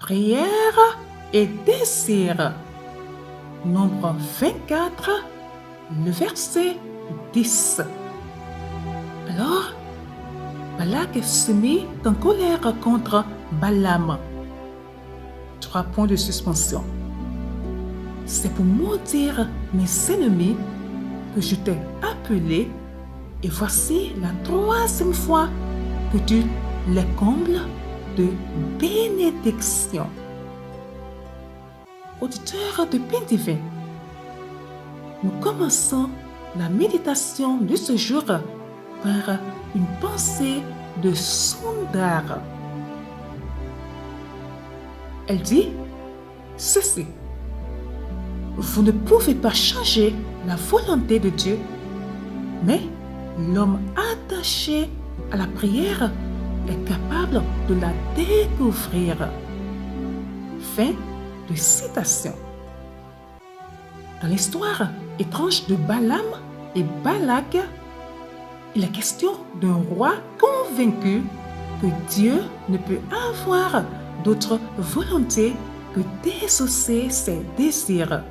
prière et désir. Nombre 24, le verset 10. Alors, Balak se mit en colère contre Balaam. 3 points de suspension. C'est pour maudire mes ennemis que je t'ai appelé, et voici la 3e fois que tu les combles de bénédiction. Auditeurs de Pain Divin, nous commençons la méditation de ce jour par une pensée de Sundar. Elle dit ceci: vous ne pouvez pas changer la volonté de Dieu, mais l'homme attaché à la prière est capable de la découvrir. Fin de citation. Dans l'histoire étrange de Balaam et Balak, il est question d'un roi convaincu que Dieu ne peut avoir d'autre volonté que d'exaucer ses désirs.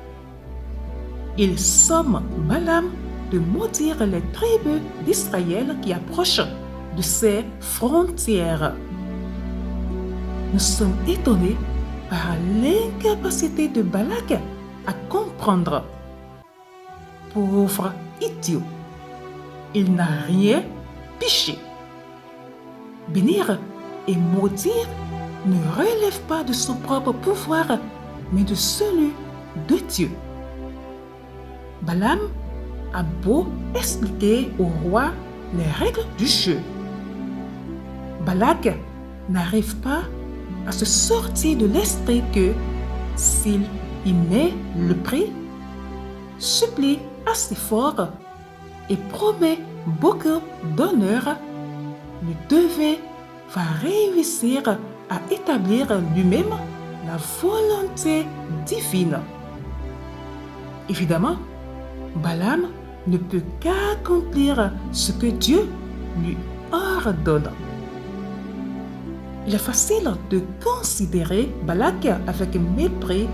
Il somme Balaam de maudire les tribus d'Israël qui approchent de ses frontières. Nous sommes étonnés par l'incapacité de Balak à comprendre. Pauvre idiot, il n'a rien piché. Bénir et maudire ne relève pas de son propre pouvoir, mais de celui de Dieu. Balaam a beau expliquer au roi les règles du jeu. Balak n'arrive pas à se sortir de l'esprit que, s'il y met le prix, supplie assez fort et promet beaucoup d'honneur, le devin va réussir à établir lui-même la volonté divine. Évidemment, Balaam ne peut qu'accomplir ce que Dieu lui ordonne. Il est facile de considérer Balak avec mépris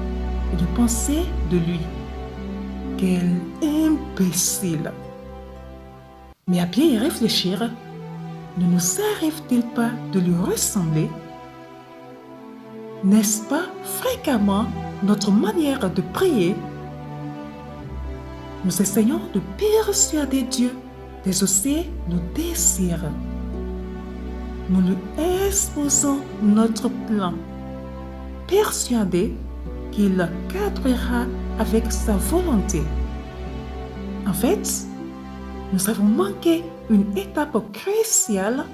et de penser de lui: quel imbécile! Mais à bien y réfléchir, ne nous arrive-t-il pas de lui ressembler? N'est-ce pas fréquemment notre manière de prier? Nous essayons de persuader Dieu d'exaucer nos désirs. Nous lui exposons notre plan, persuadés qu'il cadrera avec sa volonté. En fait, nous avons manqué une étape cruciale,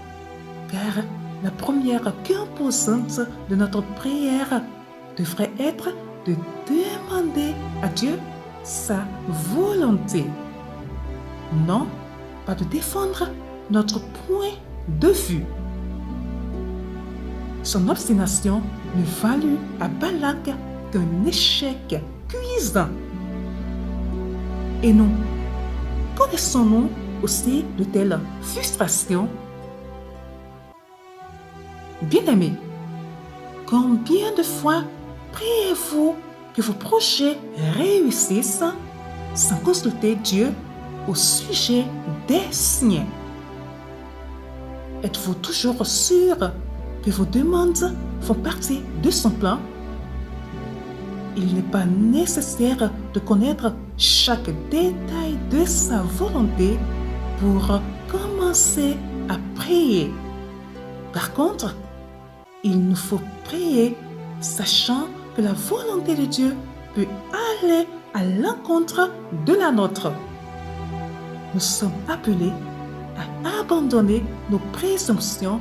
car la première composante de notre prière devrait être de demander à Dieu sa volonté. Non, pas de défendre notre point de vue. Son obstination ne valut à Balak qu'un échec cuisant. Et nous, connaissons-nous aussi de telles frustrations? Bien-aimés, combien de fois priez-vous que vos projets réussissent sans consulter Dieu au sujet des siens? Êtes-vous toujours sûr que vos demandes font partie de son plan? Il n'est pas nécessaire de connaître chaque détail de sa volonté pour commencer à prier. Par contre, il nous faut prier sachant que la volonté de Dieu peut aller à l'encontre de la nôtre. Nous sommes appelés à abandonner nos présomptions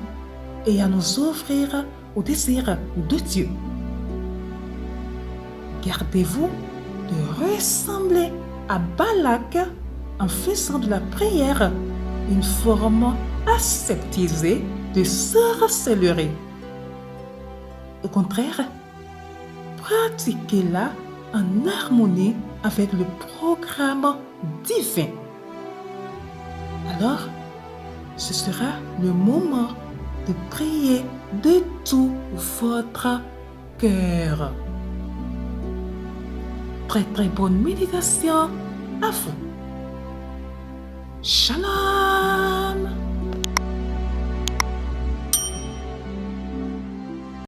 et à nous ouvrir au désir de Dieu. Gardez-vous de ressembler à Balak en faisant de la prière une forme aseptisée de sorcellerie. Au contraire, pratiquez-la en harmonie avec le programme divin. Alors, ce sera le moment de prier de tout votre cœur. Très très bonne méditation à vous. Shalom.